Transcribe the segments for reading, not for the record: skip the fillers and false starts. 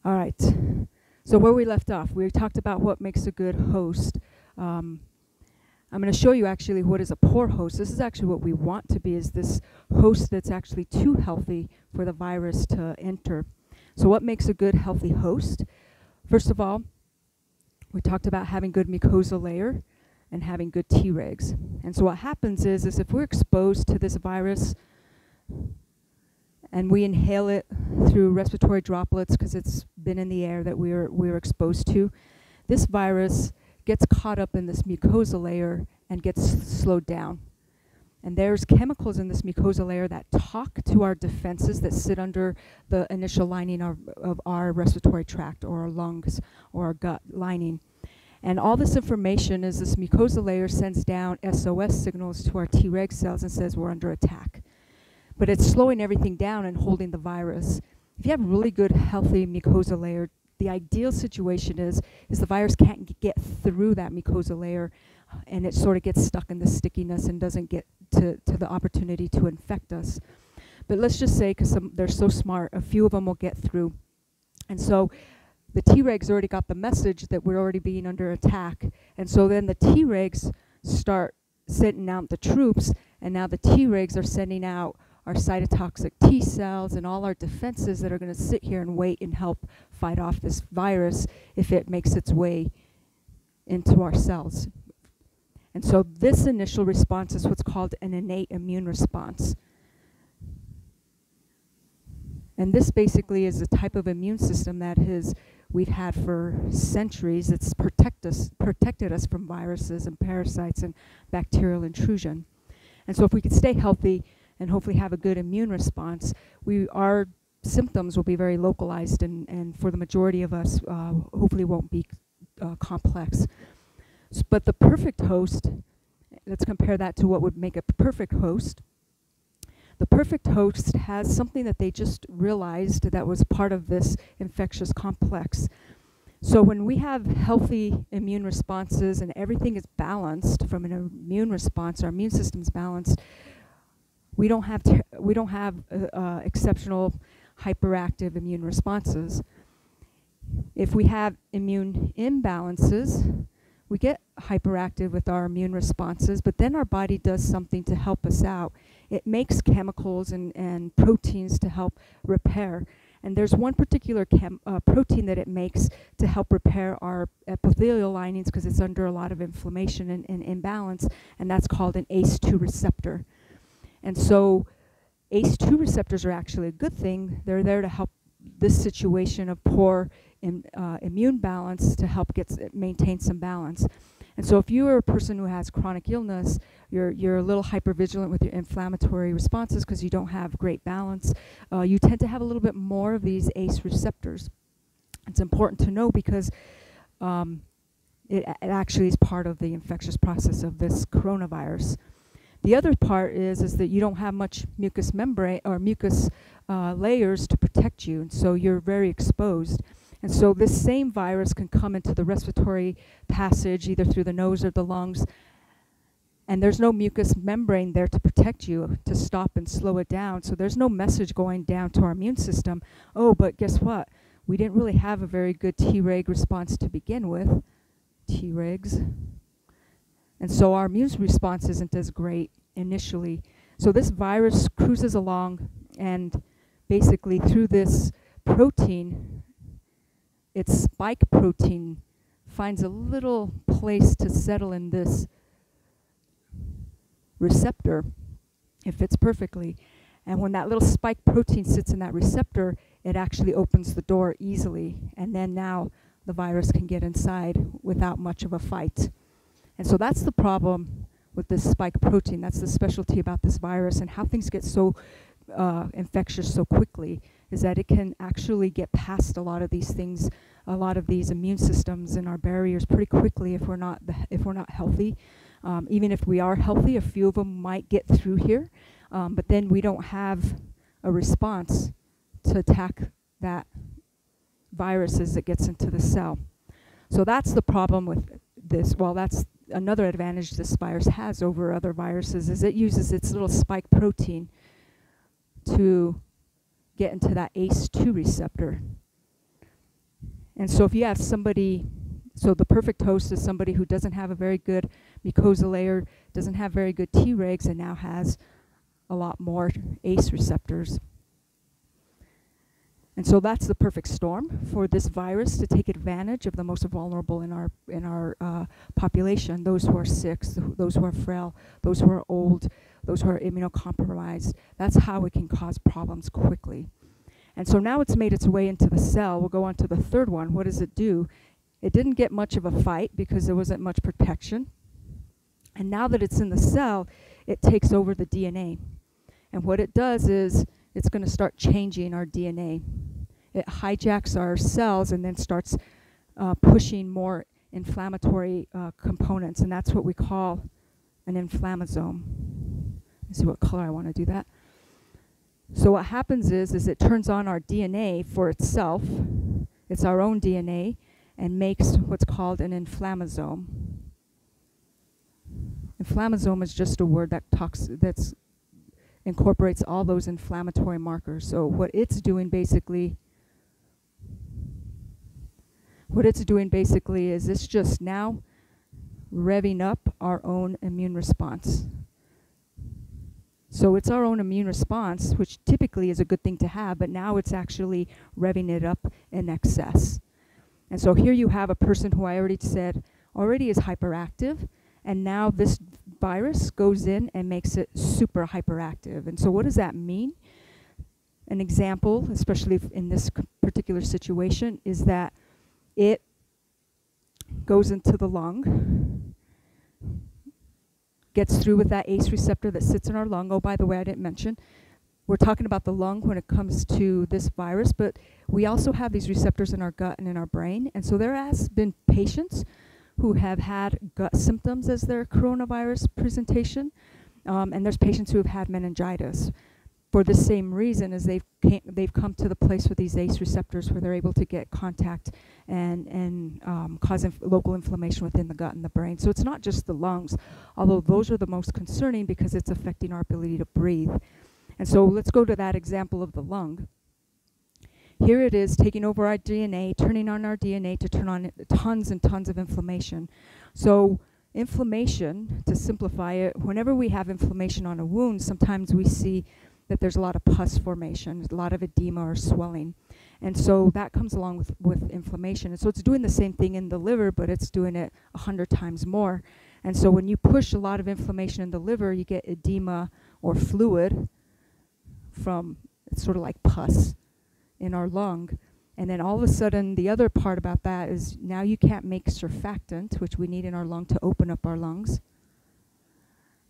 All right. So where we left off, we talked about what makes a good host. I'm going to show you actually what is a poor host. This is actually what we want to be, is this host that's actually too healthy for the virus to enter. So what makes a good healthy host? First of all, we talked about having good mucosal layer and having good Tregs. And so what happens is if we're exposed to this virus and we inhale it through respiratory droplets because it's been in the air that we're exposed to, this virus gets caught up in this mucosal layer and gets slowed down. And there's chemicals in this mucosal layer that talk to our defenses that sit under the initial lining of our respiratory tract or our lungs or our gut lining. And all this information is this mucosal layer sends down SOS signals to our Treg cells and says we're under attack. But it's slowing everything down and holding the virus. If you have a really good, healthy mucosal layer, the ideal situation is the virus can't get through that mucosal layer, and it sort of gets stuck in the stickiness and doesn't get to the opportunity to infect us. But let's just say, because they're so smart, a few of them will get through. And so the Tregs already got the message that we're already being under attack. And so then the Tregs start sending out the troops, and now the Tregs are sending out our cytotoxic T cells and all our defenses that are going to sit here and wait and help fight off this virus if it makes its way into our cells. And so this initial response is what's called an innate immune response. And this basically is a type of immune system that we've had for centuries. It's protected us from viruses and parasites and bacterial intrusion. And so if we could stay healthy and hopefully have a good immune response, our symptoms will be very localized, and for the majority of us, hopefully won't be complex. But the perfect host, let's compare that to what would make a perfect host. The perfect host has something that they just realized that was part of this infectious complex. So when we have healthy immune responses and everything is balanced from an immune response, our immune system's balanced, we don't have exceptional hyperactive immune responses. If we have immune imbalances, we get hyperactive with our immune responses, but then our body does something to help us out. It makes chemicals and proteins to help repair. And there's one particular protein that it makes to help repair our epithelial linings because it's under a lot of inflammation and imbalance, and that's called an ACE2 receptor. And so ACE2 receptors are actually a good thing. They're there to help this situation of poor immune balance to help maintain some balance. And so if you are a person who has chronic illness, you're a little hypervigilant with your inflammatory responses because you don't have great balance, you tend to have a little bit more of these ACE receptors. It's important to know because it actually is part of the infectious process of this coronavirus. The other part is that you don't have much mucous membrane or mucus layers to protect you, and so you're very exposed. And so this same virus can come into the respiratory passage, either through the nose or the lungs, and there's no mucous membrane there to protect you, to stop and slow it down. So there's no message going down to our immune system, oh, but guess what? We didn't really have a very good Treg response to begin with, Tregs. And so our immune response isn't as great initially. So this virus cruises along, and basically through this protein, its spike protein finds a little place to settle in this receptor. It fits perfectly. And when that little spike protein sits in that receptor, it actually opens the door easily. And then now the virus can get inside without much of a fight. And so that's the problem with this spike protein. That's the specialty about this virus, and how things get so infectious so quickly is that it can actually get past a lot of these things, a lot of these immune systems and our barriers pretty quickly if we're not healthy. Even if we are healthy, a few of them might get through here, but then we don't have a response to attack that virus as it gets into the cell. So that's the problem with this. Well, that's another advantage this virus has over other viruses, is it uses its little spike protein to get into that ACE2 receptor. And so if you have somebody, so the perfect host is somebody who doesn't have a very good mucosa layer, doesn't have very good Tregs, and now has a lot more ACE receptors. And so that's the perfect storm for this virus to take advantage of the most vulnerable in our population, those who are sick, those who are frail, those who are old, those who are immunocompromised. That's how it can cause problems quickly. And so now it's made its way into the cell. We'll go on to the third one. What does it do? It didn't get much of a fight because there wasn't much protection. And now that it's in the cell, it takes over the DNA. And what it does is it's going to start changing our DNA. It hijacks our cells and then starts pushing more inflammatory components. And that's what we call an inflammasome. Let's see what color I want to do that. So what happens is it turns on our DNA for itself. It's our own DNA, and makes what's called an inflammasome. Inflammasome is just a word that incorporates all those inflammatory markers. So what it's doing basically is it's just now revving up our own immune response. So it's our own immune response, which typically is a good thing to have, but now it's actually revving it up in excess. And so here you have a person who I already said already is hyperactive, and now this virus goes in and makes it super hyperactive. And so what does that mean? An example, especially in this particular situation, is that it goes into the lung, gets through with that ACE receptor that sits in our lung. Oh, by the way, I didn't mention, we're talking about the lung when it comes to this virus, but we also have these receptors in our gut and in our brain. And so there has been patients who have had gut symptoms as their coronavirus presentation, and there's patients who have had meningitis for the same reason, as they've come to the place with these ACE receptors where they're able to get contact and cause local inflammation within the gut and the brain. So it's not just the lungs, although those are the most concerning because it's affecting our ability to breathe. And so let's go to that example of the lung. Here it is taking over our DNA, turning on our DNA to turn on tons and tons of inflammation. So inflammation, to simplify it, whenever we have inflammation on a wound, sometimes we see that there's a lot of pus formation, a lot of edema or swelling. And so that comes along with inflammation. And so it's doing the same thing in the liver, but it's doing it 100 times more. And so when you push a lot of inflammation in the liver, you get edema or fluid from, it's sort of like pus in our lung. And then all of a sudden, the other part about that is now you can't make surfactant, which we need in our lung to open up our lungs.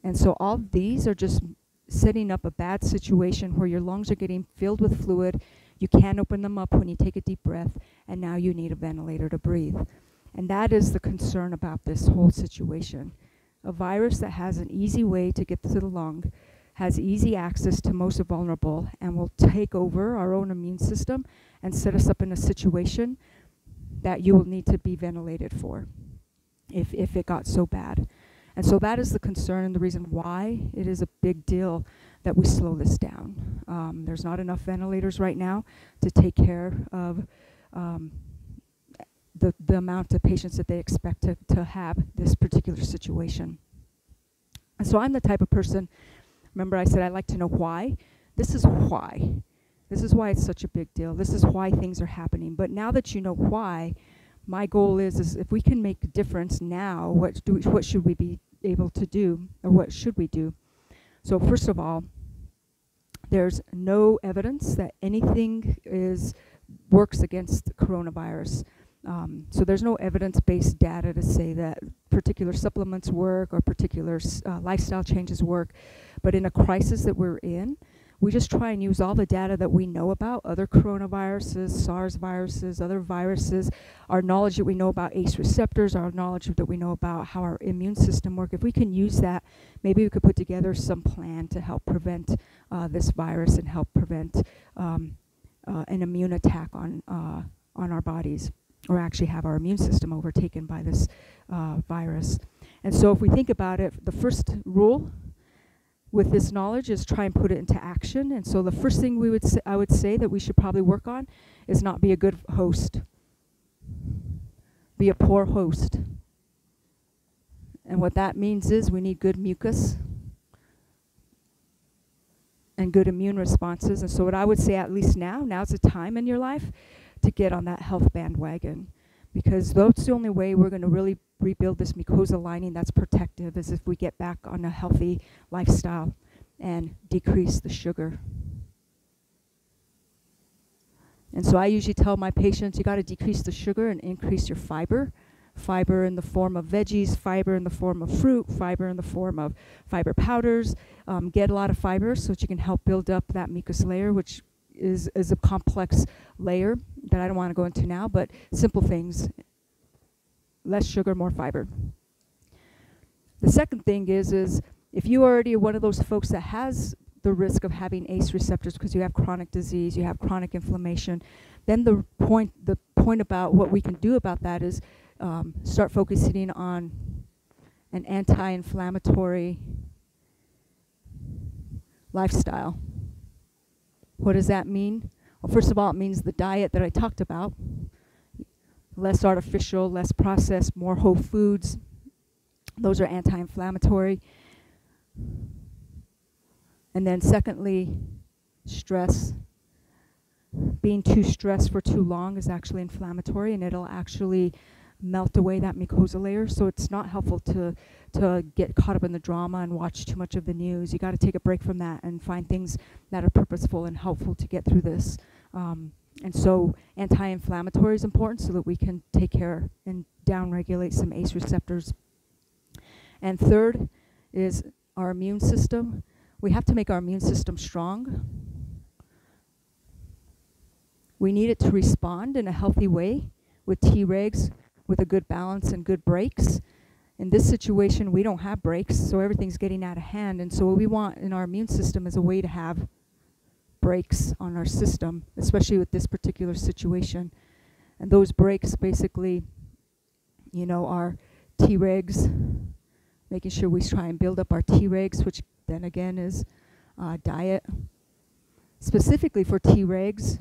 And so all of these are just setting up a bad situation where your lungs are getting filled with fluid, you can't open them up when you take a deep breath, and now you need a ventilator to breathe. And that is the concern about this whole situation. A virus that has an easy way to get to the lung, has easy access to most vulnerable, and will take over our own immune system and set us up in a situation that you will need to be ventilated for if it got so bad. And so that is the concern and the reason why it is a big deal that we slow this down. There's not enough ventilators right now to take care of the amount of patients that they expect to have this particular situation. And so I'm the type of person, remember I said I like to know why. This is why. This is why it's such a big deal. This is why things are happening. But now that you know why, my goal is if we can make a difference now, what should we be able to do, or what should we do? So first of all, there's no evidence that anything works against coronavirus. So there's no evidence-based data to say that particular supplements work or particular lifestyle changes work. But in a crisis that we're in, we just try and use all the data that we know about other coronaviruses, SARS viruses, other viruses, our knowledge that we know about ACE receptors, our knowledge that we know about how our immune system works. If we can use that, maybe we could put together some plan to help prevent this virus and help prevent an immune attack on our bodies, or actually have our immune system overtaken by this virus. And so if we think about it, the first rule with this knowledge is try and put it into action. And so the first thing I would say that we should probably work on is not be a good host. be a poor host. And what that means is we need good mucus and good immune responses. And so what I would say, at least now's the time in your life to get on that health bandwagon, because that's the only way we're going to really rebuild this mucosa lining that's protective, is if we get back on a healthy lifestyle and decrease the sugar. And so I usually tell my patients, you got to decrease the sugar and increase your fiber. Fiber in the form of veggies, fiber in the form of fruit, fiber in the form of fiber powders. Get a lot of fiber so that you can help build up that mucus layer, which is a complex layer that I don't want to go into now, but simple things. Less sugar, more fiber. The second thing is if you already are one of those folks that has the risk of having ACE receptors because you have chronic disease, you have chronic inflammation, then the point about what we can do about that is start focusing on an anti-inflammatory lifestyle. What does that mean? Well, first of all, it means the diet that I talked about. Less artificial, less processed, more whole foods. Those are anti-inflammatory. And then secondly, stress. Being too stressed for too long is actually inflammatory, and it'll actually melt away that mucosa layer. So it's not helpful to get caught up in the drama and watch too much of the news. You got to take a break from that and find things that are purposeful and helpful to get through this. And so anti-inflammatory is important so that we can take care and downregulate some ACE receptors. And third is our immune system. We have to make our immune system strong. We need it to respond in a healthy way with Tregs, with a good balance and good breaks. In this situation, we don't have breaks, so everything's getting out of hand. And so what we want in our immune system is a way to have breaks on our system, especially with this particular situation. And those breaks basically, are Tregs, making sure we try and build up our Tregs, which then again is diet. Specifically for Tregs,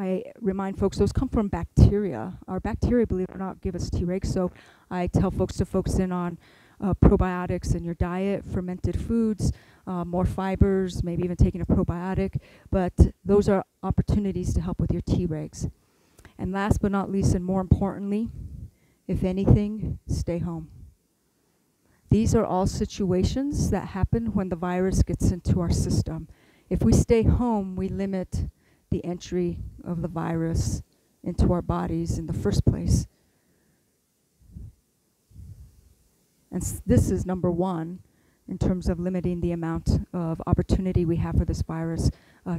I remind folks those come from bacteria. Our bacteria, believe it or not, give us Tregs. So I tell folks to focus in on probiotics in your diet, fermented foods, more fibers, maybe even taking a probiotic. But those are opportunities to help with your Tregs. And last but not least, and more importantly, if anything, stay home. These are all situations that happen when the virus gets into our system. If we stay home, we limit the entry of the virus into our bodies in the first place. And this is number one in terms of limiting the amount of opportunity we have for this virus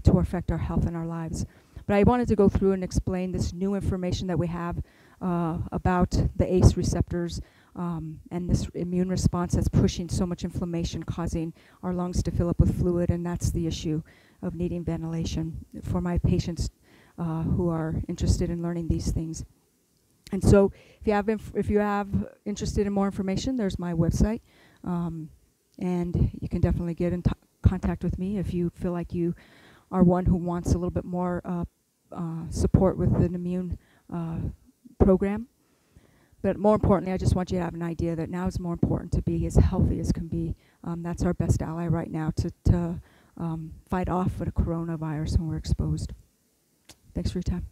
to affect our health and our lives. But I wanted to go through and explain this new information that we have about the ACE receptors and this immune response that's pushing so much inflammation, causing our lungs to fill up with fluid, and that's the issue of needing ventilation for my patients who are interested in learning these things. And so if you have interested in more information, there's my website, and you can definitely get in contact with me if you feel like you are one who wants a little bit more support with an immune program. But more importantly, I just want you to have an idea that now is more important to be as healthy as can be. That's our best ally right now to fight off with a coronavirus when we're exposed. Thanks for your time.